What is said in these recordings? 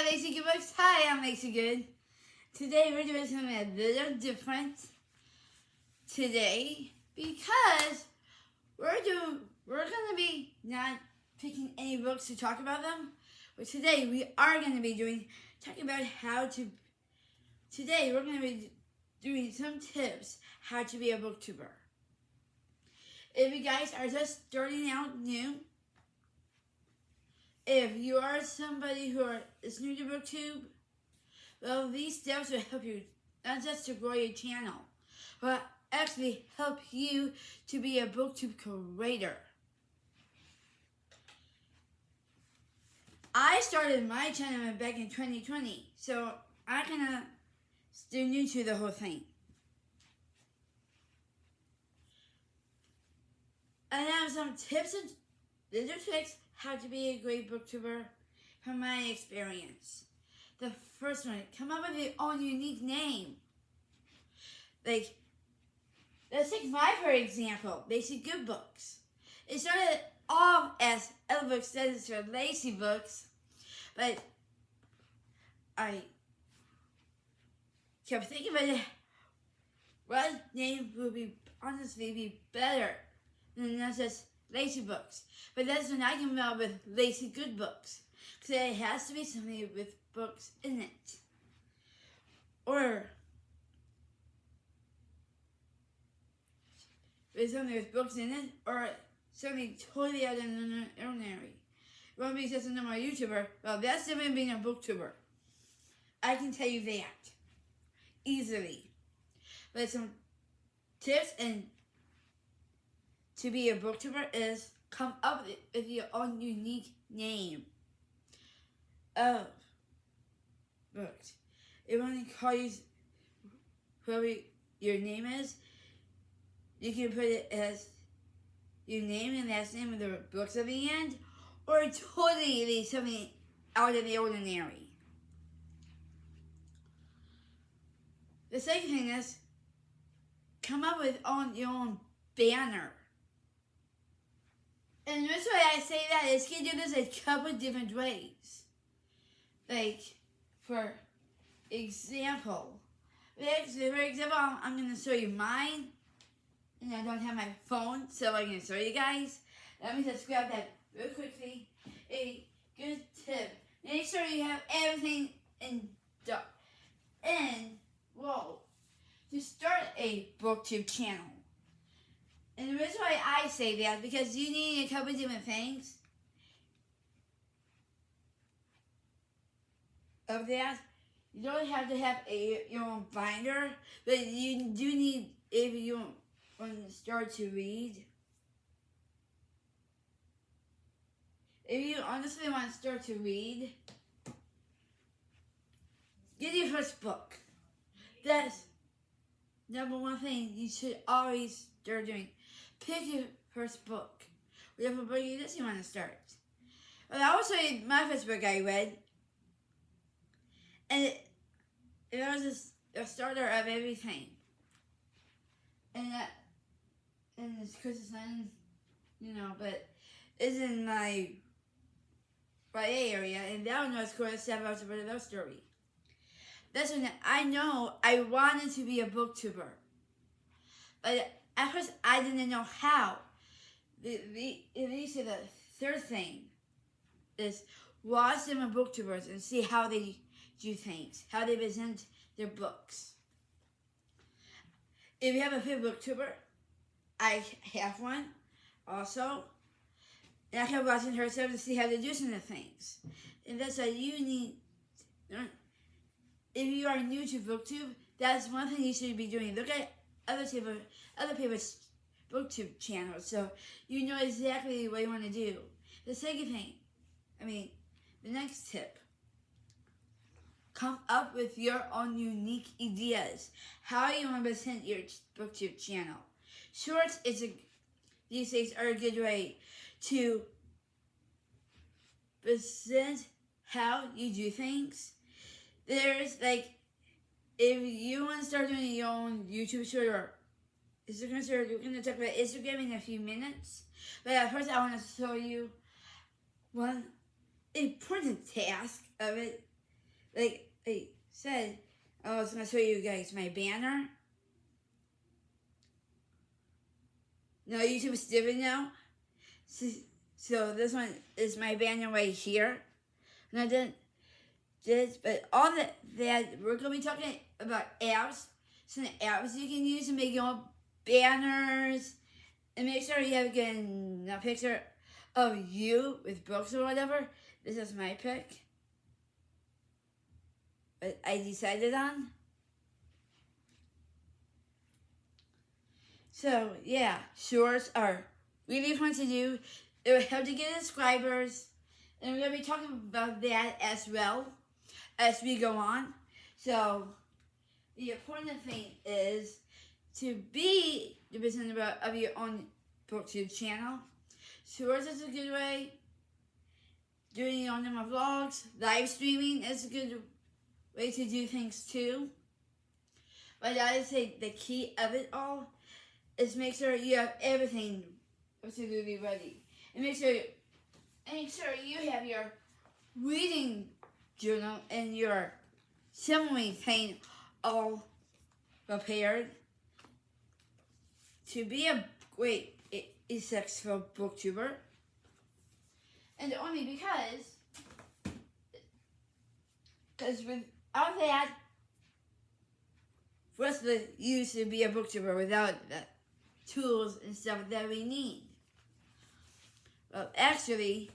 at Lacey Good Books. Hi, I'm Lacey Good. Today we're doing something a little different today because we're gonna be not picking any books to talk about them, but today we are gonna be talking about today we're gonna be doing some tips how to be a booktuber. If you guys are just starting out new, if you are somebody who is new to booktube, well, these steps will help you not just to grow your channel, but actually help you to be a booktube creator. I started my channel back in 2020, so I'm kinda still new to the whole thing. I have some tips and little tricks how to be a great booktuber from my experience. The first one, come up with your own unique name. Like, let's take for example, Basic Good Books. It started off as other books stands for Lacy Books, but I kept thinking about it. What name would honestly be better than just Lacy Books? But that's when I came up with Lacy Good Books, because it has to be something with books in it, or with something with books in it, or something totally out of the ordinary. You want to be just a normal YouTuber? Well, that's different than being a booktuber. I can tell you that easily. But some tips and to be a booktuber is come up with your own unique name of books. If you want to call you whoever your name is, you can put it as your name and last name with the books at the end, or totally something out of the ordinary. The second thing is come up with your own banner. And the reason why I say that is you can do this a couple different ways. Like, for example, I'm going to show you mine. And I don't have my phone, so I'm going to show you guys. Let me just grab that real quickly. A good tip. Make sure you have everything in to start a booktube channel. And the reason why I say that is because you need a couple different things of that. You don't have to have your own binder, but you do need, if you want to start to read. If you honestly want to start to read, get your first book. That's number one thing you should always start doing. Pick your first book. Whatever book you just want to start. Well, I will show you my first book I read. And it was a starter of everything. And it's Chris's son, but it's in my YA area, and that one was called 7 Hours of a Love Story. That's when I know I wanted to be a booktuber. But at first I didn't know how. At least the third thing is watch them booktubers and see how they do things, how they present their books. If you have a favorite booktuber, I have one also. And I kept watching her to see how they do some of the things. And that's why you need, if you are new to booktube, that's one thing you should be doing. Look at other people's booktube channels so you know exactly what you want to do. The second thing, the next tip, come up with your own unique ideas. How you want to present your booktube channel. Shorts these days are a good way to present how you do things. There's if you want to start doing your own YouTube short or Instagram short, we're going to talk about Instagram in a few minutes. But first I want to show you one important task of it like I said, I was gonna show you guys my banner. No, YouTube is different now. So this one is my banner right here. And I didn't this, but all that we're gonna be talking about apps. Some apps you can use to make your own banners, and make sure you have a picture of you with books or whatever. This is my pick. But I decided on. So yeah, shorts are really fun to do. It will help to get subscribers, and we're gonna be talking about that as well as we go on. So the important thing is to be the business of your own booktube channel. Shorts is a good way. Doing your own vlogs, live streaming is a good way to do things too. But I would say the key of it all is make sure you have everything absolutely ready, and make sure you have your reading journal and your summary thing all prepared to be a great successful booktuber. And only because without that, for us to use to be a booktuber without the tools and stuff that we need. Well, actually,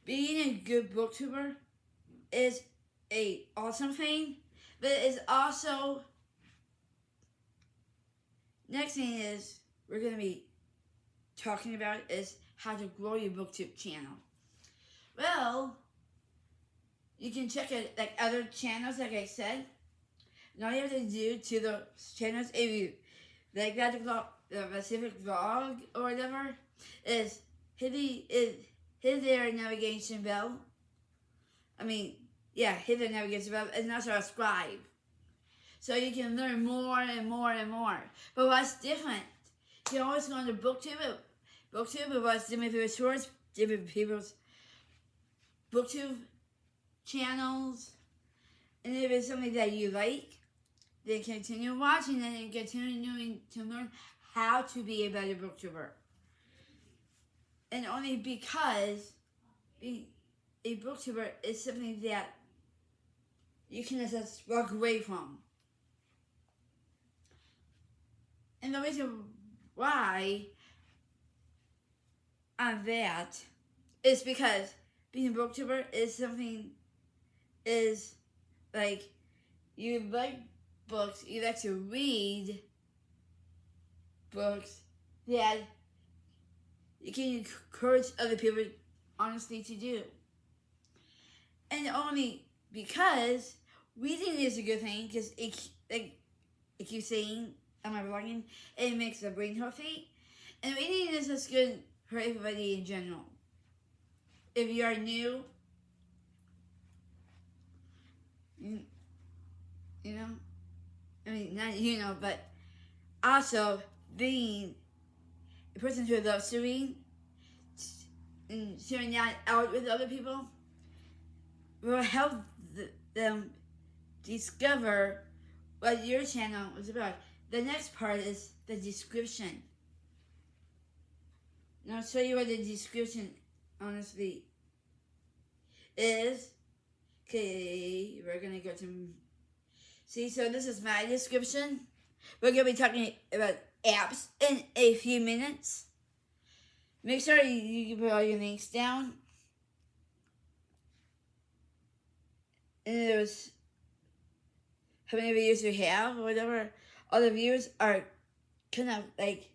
being a good booktuber is a awesome thing, but it's also, next thing is we're going to be talking about is how to grow your booktube channel. Well, you can check it like other channels, like I said. And all you have to do to those channels, if you like that the specific vlog or whatever, is hit their navigation bell. Hit their navigation bell and also subscribe. So you can learn more and more and more. But what's different? You can always go on to BookTube. BookTube was different people's shorts, different people's BookTube channels. And if it's something that you like, then continue watching it and continuing to learn how to be a better booktuber. And only because being a booktuber is something that you can just walk away from. And the reason why on that is because being a booktuber is something like you like books, you like to read books that you can encourage other people honestly to do. And only because reading is a good thing, because it keeps saying on my blogging, it makes the brain healthy. And reading is just good for everybody in general. If you are new, but also being a person who loves to read and sharing that out with other people will help them discover what your channel is about. The next part is the description. And I'll show you what the description honestly is. Okay, we're gonna go to see. So this is my description. We're gonna be talking about apps in a few minutes. Make sure you put all your links down. And there's how many videos you have or whatever. All the views are kind of like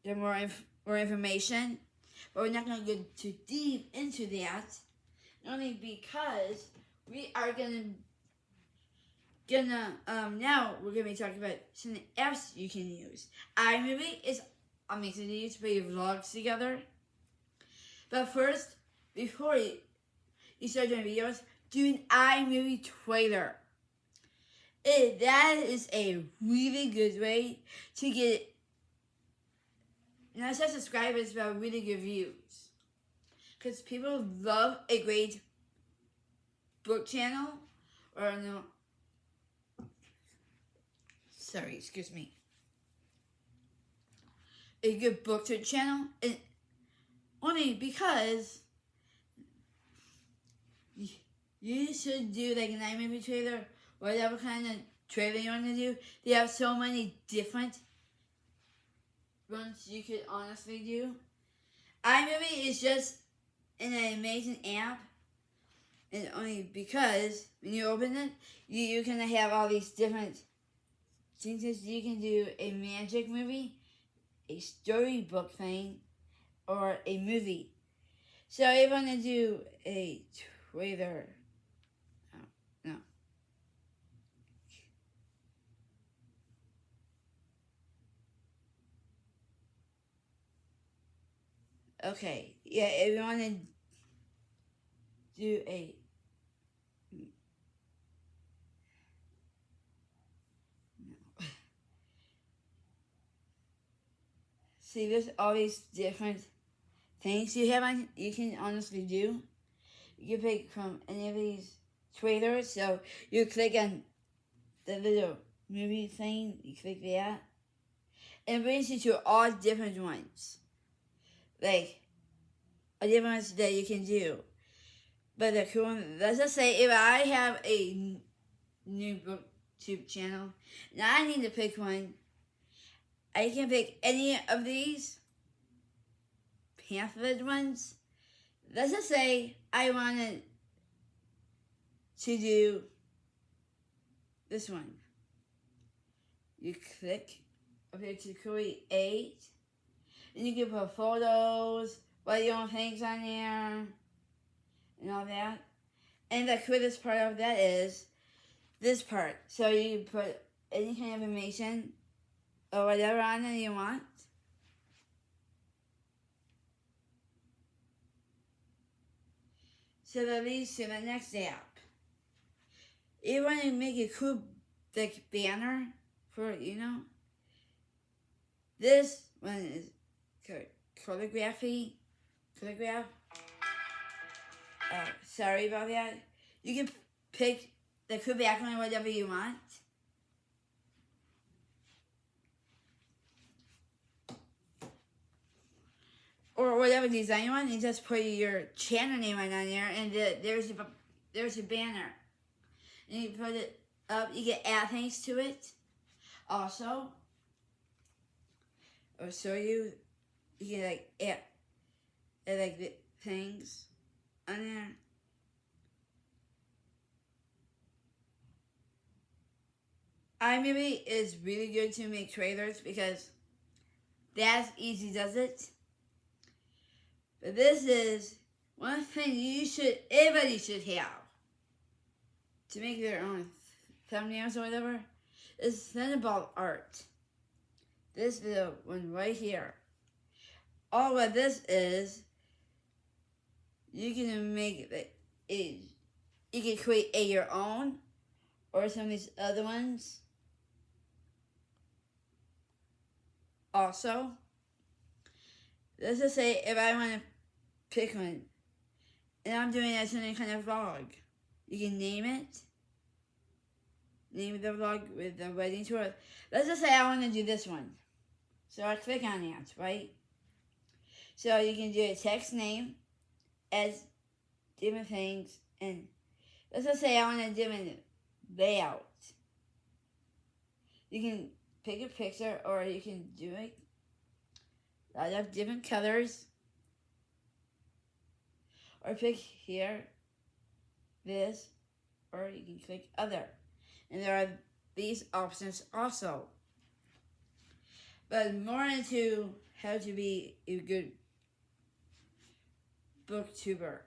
more information, but we're not gonna go too deep into that. Only because we are now we're gonna be talking about some apps you can use. iMovie is amazing to use to put your vlogs together. But first, before you start doing videos, do an iMovie trailer. That is a really good way to get not just subscribers, but really good views. Because people love a great book channel, or no, sorry, excuse me, a good booktube channel, and only because you should do like an iMovie trailer, whatever kind of trailer you want to do. They have so many different ones you could honestly do. iMovie is just an amazing app, and only because when you open it, you can have all these different things that you can do: a magic movie, a storybook thing, or a movie. So if you want to do a trailer, no. Okay, yeah, if you want to do a see, there's all these different things you can honestly do. You can pick from any of these trailers. So you click on the little movie thing, you click that, and it brings you to all different ones. Like, all different ones that you can do. But the cool one, let's just say if I have a new booktube channel and I need to pick one, I can pick any of these pamphlet ones. Let's just say I wanted to do this one. You click up here to create, and you can put photos, write your own things on there, and all that. And the coolest part of that is this part. So you put any kind of information or whatever on it you want. So that leads to the next app. If you want to make a cool like banner for, this one is calligraphy. Sorry about that. You can pick the cool background, whatever you want. Or whatever design you want, you just put your channel name on there, and there's a banner. And you put it up, you can add things to it. Also, or show you can like add like the things on there. iMovie is really good to make trailers because that's easy, does it? But this is one thing everybody should have to make their own thumbnails or whatever. Is about art. This is the one right here. All what this is, you can make it. You can create your own, or some of these other ones. Also, let's just say if I want to pick one, and I'm doing it as any kind of vlog, you can name it. Name the vlog with the wedding tour. Let's just say I want to do this one. So I click on that, right? So you can do a text name as different things, and let's just say I want a different layout. You can pick a picture, or you can do a lot of different colors, or pick here, this, or you can click other. And there are these options also. But more into how to be a good booktuber.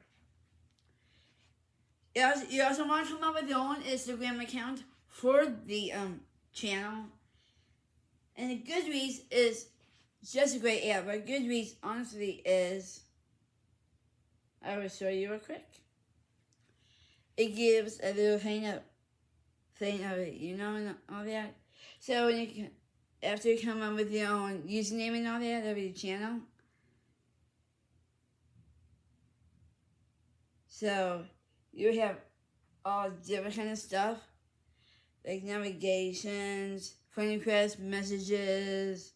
You also want to come up with your own Instagram account for the channel. And Goodreads is just a great app. But Goodreads honestly is, I will show you real quick. It gives a little thing of it, and all that. So when after you come up with your own username and all that, that'll be the channel. So you have all different kind of stuff, like navigations, friend requests, messages,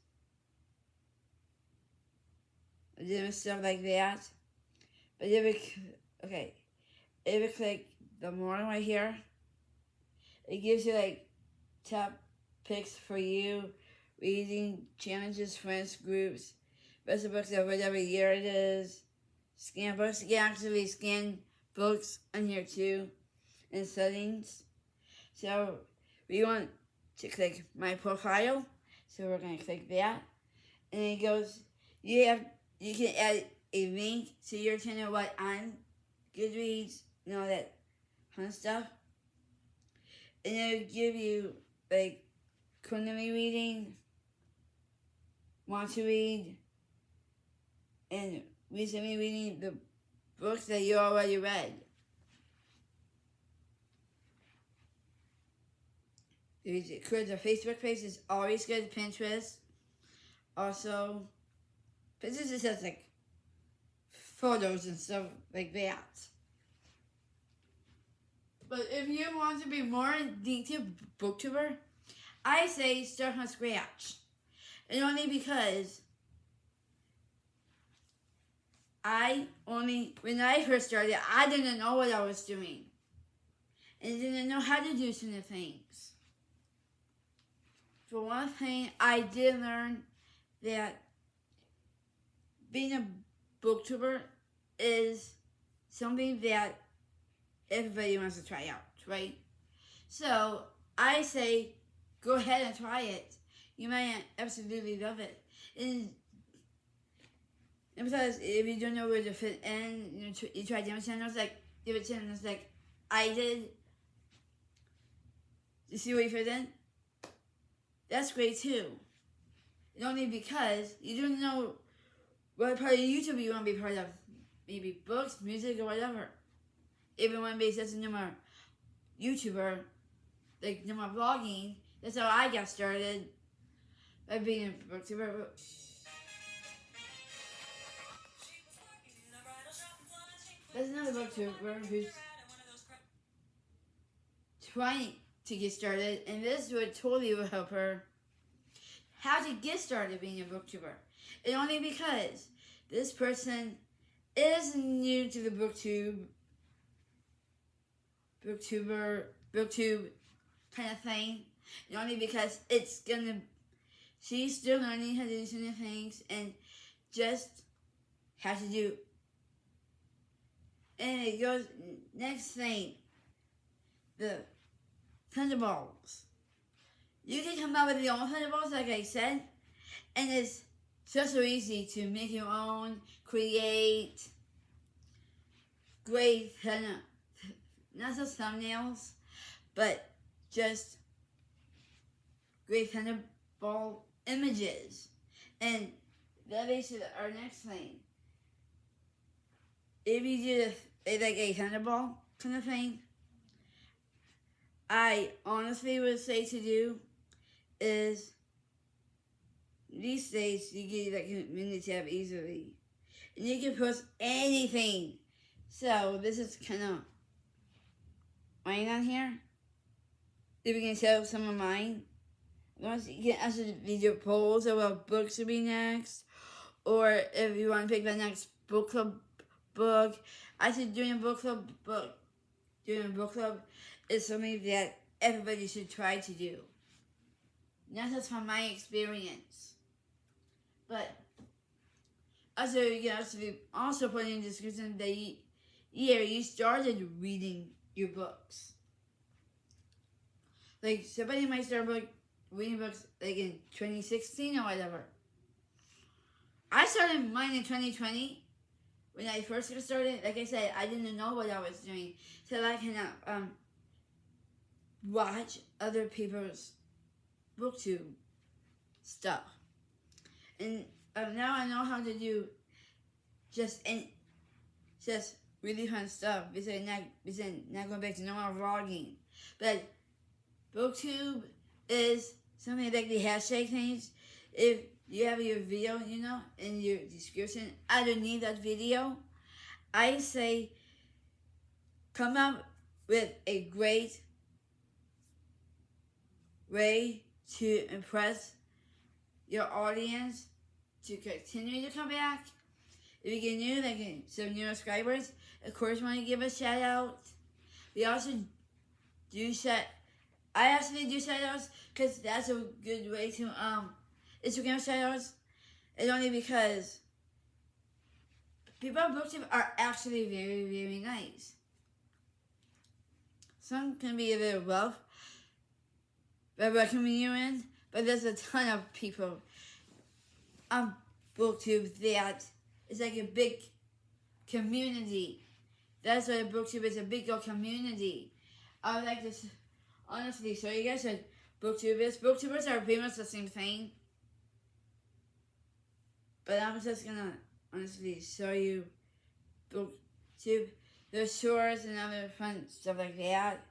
different stuff like that. But if you click the more right here, it gives you like top picks for you, reading, challenges, friends, groups, best of books of whatever year it is, scan books. You can actually scan books on here too, in settings. So we want to click my profile, so we're gonna click that, and it goes. You can add a link to your channel, what on Goodreads, and all that fun stuff, and it'll give you like currently reading, want to read, and recently reading the books that you already read. Create a Facebook page is always good. Pinterest, also, Pinterest just has like photos and stuff like that. But if you want to be more detailed booktuber, I say start from scratch. And only because when I first started, I didn't know what I was doing. And didn't know how to do certain things. For one thing, I did learn that being a booktuber is something that everybody wants to try out, right? So I say, go ahead and try it. You might absolutely love it. And because if you don't know where to fit in, you try different channels like I did to see where you fit in. That's great too. And only because you don't know what part of YouTube you want to be part of. Maybe books, music, or whatever. If you want to be such a number YouTuber, like number vlogging, that's how I got started by being a booktuber. There's another booktuber who's trying to get started, and this would totally help her how to get started being a booktuber. And only because this person is new to the booktube kind of thing. And only because she's still learning how to do certain things and just how to do. And it goes, next thing, the Thunderbolts. You can come up with your own Thunderbolts, like I said, and it's just so easy to make your own, create great, not just thumbnails, but just great Thunderbolt images. And that leads to our next thing. If you do like a Thunderbolt kind of thing, I honestly would say to do is these days you get that community tab easily. And you can post anything. So this is kind of mine on here. If you can tell some of mine. You can answer video polls about books to be next. Or if you want to pick the next book club book. I said doing a book club is something that everybody should try to do. Not just from my experience. But also you can also put in the description the year you started reading your books. Like somebody might start reading books like in 2016 or whatever. I started mine in 2020. When I first got started, like I said, I didn't know what I was doing. So I can watch other people's booktube stuff. And now I know how to do just really fun stuff. Besides not going back to normal vlogging. But booktube is something like the hashtag things. If you have your video, in your description, underneath that video, I say come up with a great way to impress your audience to continue to come back. If you get new, like some new subscribers, of course, want to give a shout out. We also do I actually do shout outs because that's a good way to Instagram shout outs. It's only because people on booktube are actually very, very nice. Some can be a bit rough, but recommend you in. But there's a ton of people on booktube that is like a big community. That's what a booktube is, a big old community. I would like to honestly show you guys what booktube is. Booktubers are pretty much the same thing. But I'm just gonna honestly show you booktube. There's shorts and other fun stuff like that.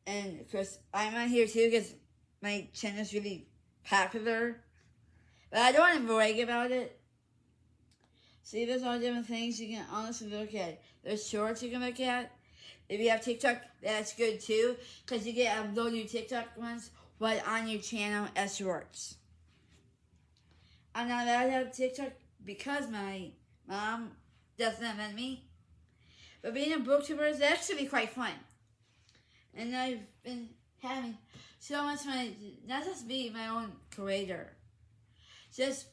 And of course, I'm on here too because my channel is really popular. But I don't want to brag about it. See, there's all different things you can honestly look at. There's shorts you can look at. If you have TikTok, that's good too, because you get upload new TikTok ones right on your channel as shorts. I'm not allowed to have TikTok because my mom doesn't let me. But being a booktuber is actually quite fun. And I've been having so much fun, not just be my own creator. Just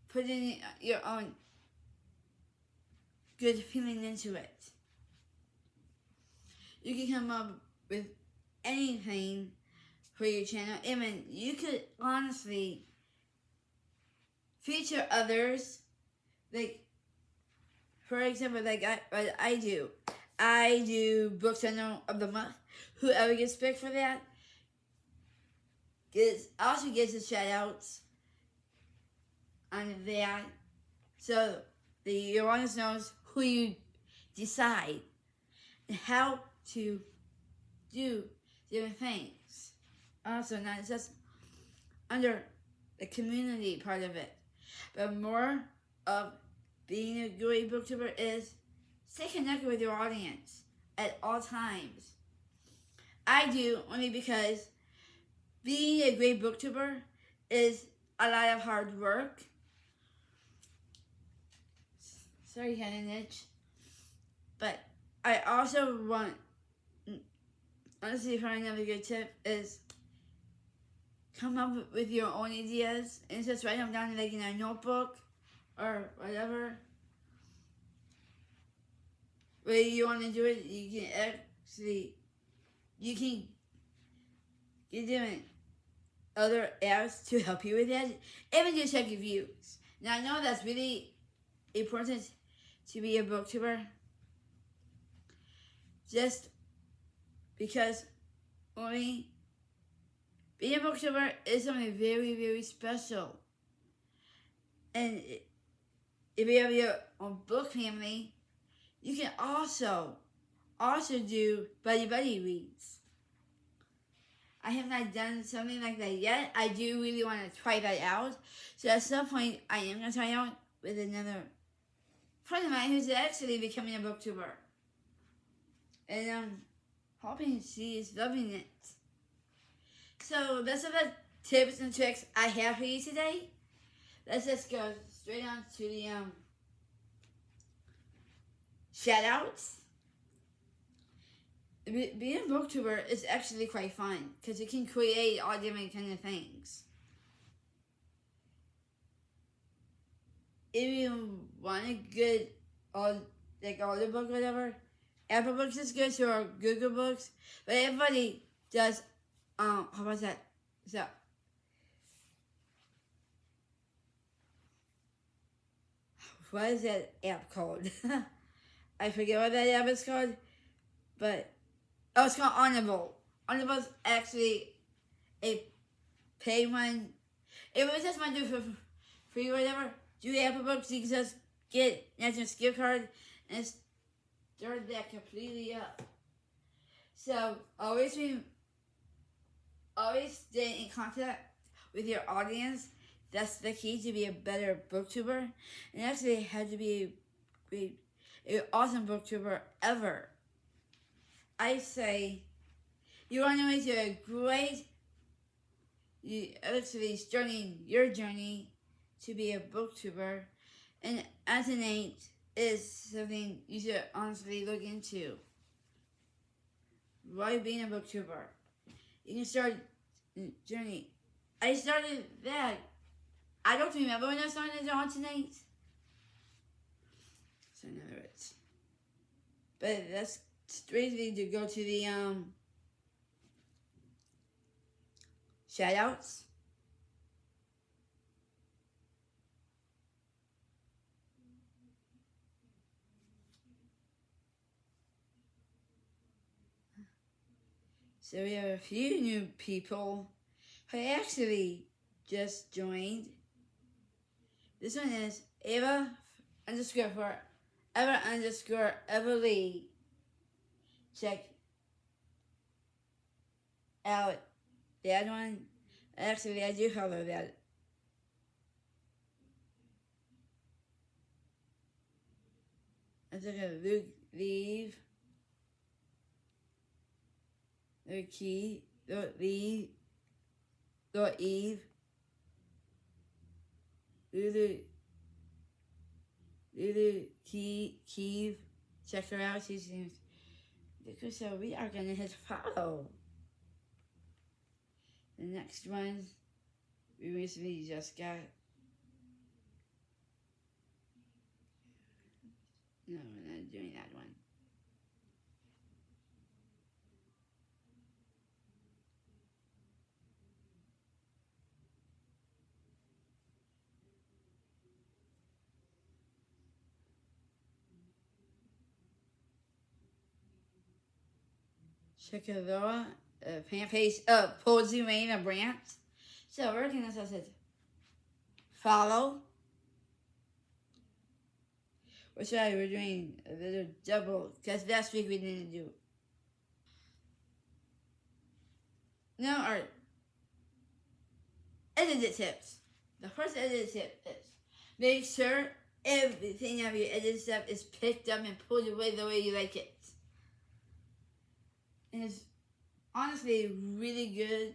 putting your own good feeling into it. You can come up with anything for your channel. Even you could honestly feature others. Like, for example, like what I do. I do book channel of the month. Whoever gets picked for that also gets the shout outs on that. So your audience knows who you decide and how to do different things. Also, not just under the community part of it, but more of being a great booktuber is stay connected with your audience at all times. I do only because being a great booktuber is a lot of hard work. Sorry, had an itch. But I also want, honestly, probably another good tip is come up with your own ideas and just write them down like in a notebook or whatever. Where you want to do it, you can get different other apps to help you with that. Even just check your views. Now I know that's really important to be a booktuber. Just because only being a booktuber is something very, very special. And if you have your own book family, you can also do buddy reads. I have not done something like that yet. I do really want to try that out. So at some point, I am going to try out with another friend of mine who's actually becoming a booktuber. And I'm hoping she is loving it. So that's all the tips and tricks I have for you today. Let's just go straight on to the shout outs. Being a booktuber is actually quite fun because you can create all different kind of things. If you want a good audiobook or whatever, Apple Books is good, so are Google Books. But everybody does how about that? So what is that app called? I forget what that app is called, but it's called Audible. Audible is actually a pay one. If it just want to do for free or whatever, do Apple Books. You can just get National Gift Card and start that completely up. So always stay in contact with your audience. That's the key to be a better booktuber. And actually, how to be a great an awesome booktuber ever. I say you're on your way to a great, actually starting your journey to be a booktuber, and as an 8 is something you should honestly look into. Why being a booktuber? You can start a journey. I started that. I don't remember when I started on tonight. So in other words, but that's straight to go to the shout outs. So we have a few new people who actually just joined. This one is Eva _4 Eva _Everly. Check out that one. Actually, I do follow that. I took a Luke leave. The key, the leave, the Eve, Lulu, Kiev. Check her out. She seems good. So we are gonna hit follow. The next one we recently just got. No, we're not doing that one. Check it out. Fan page Posey Rain Branch. So we're gonna say follow. Or sorry, we're doing a little double because last week we didn't do. No, our edit tips. The first edit tip is make sure everything of your edit stuff is picked up and pulled away the way you like it. And it's honestly really good.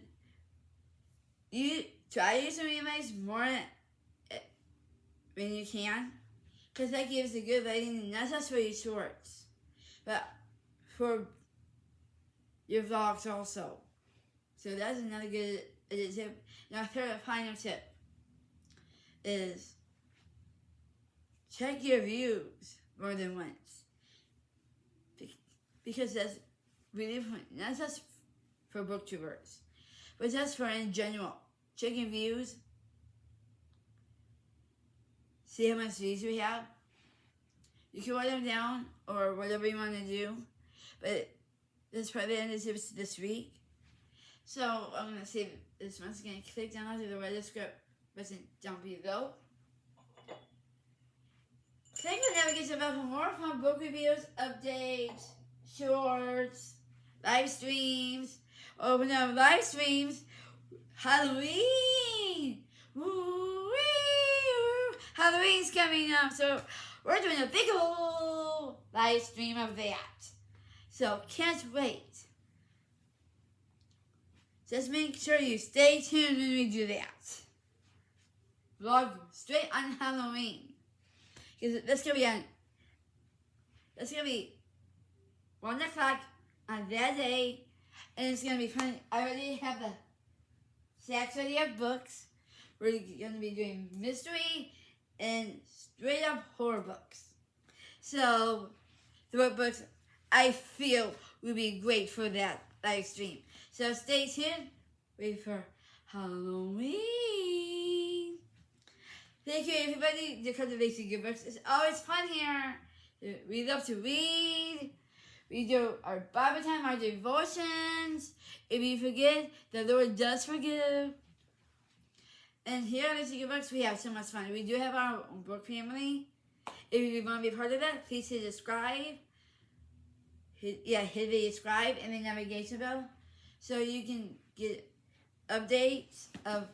You try to use some remakes more when you can, because that gives a good lighting, and not just for your shorts, but for your vlogs also. So that's another good edit tip. Now, third and final tip is check your views more than once, because that's really important. Not just for booktubers, but just for in general. Checking views, see how much views we have. You can write them down or whatever you want to do, but that's probably the end of the tips this week. So I'm going to save this once again. Click down to the red script button down below. Click the navigation button for more fun book reviews, updates, shorts, live streams. Open up live streams. Halloween! Woo-wee! Halloween's coming up, so we're doing a big old live stream of that. So can't wait. Just make sure you stay tuned when we do that. Vlog straight on Halloween. Because that's gonna be 1 o'clock on that day, and it's gonna be fun. I already have the stacks ready of books. We're gonna be doing mystery and straight up horror books. So the books I feel will be great for that live stream. So stay tuned. Wait for Halloween. Thank you everybody to come to Basic Good Books. It's always fun here. We love to read. We do our Bible time, our devotions. If you forget, the Lord does forgive. And here at Basic Good Books, we have so much fun. We do have our own book family. If you want to be part of that, please hit subscribe. Hit the subscribe and the navigation bell, so you can get updates of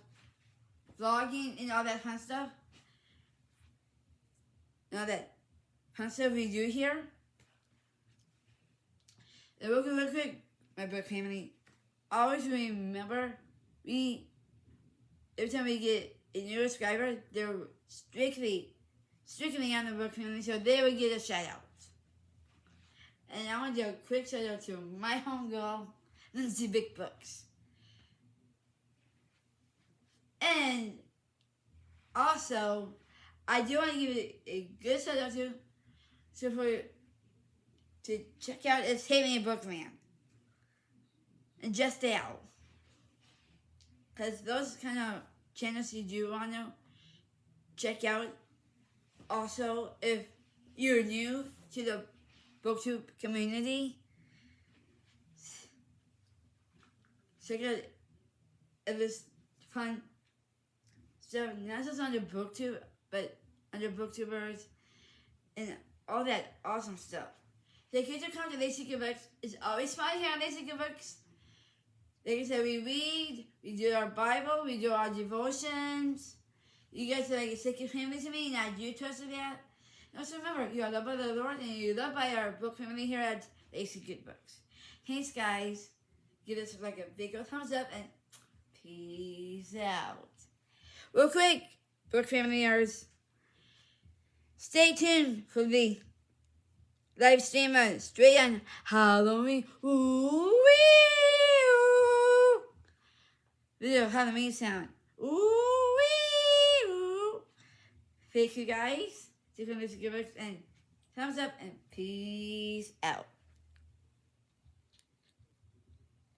vlogging and all that fun stuff. And all that concept we do here. And real quick, my book family, always remember, every time we get a new subscriber, they're strictly on the book family, so they would get a shout out. And I want to do a quick shout out to my homegirl, Lindsay Big Books. And also, I do want to give it a good shout out to check out It's Hating a Bookman and Just Dale. Because those kind of channels you do want to check out. Also, if you're new to the booktube community, check out if it's fun stuff, not just under booktube, but under booktubers and all that awesome stuff. So kids who come to Lazy Good Books, it's always fun here on Lazy Good Books. Like I said, we read, we do our Bible, we do our devotions. You guys are like a second family to me, and I do trust in that. And also remember, you are loved by the Lord, and you're loved by our book family here at Lazy Good Books. Thanks, guys. Give us like a big old thumbs up, and peace out. Real quick, book familiars, stay tuned for the live stream straight on Halloween. Ooh-wee-oo. Little Halloween sound. Ooh-wee-oo. Thank you guys. Give us and thumbs up and peace out.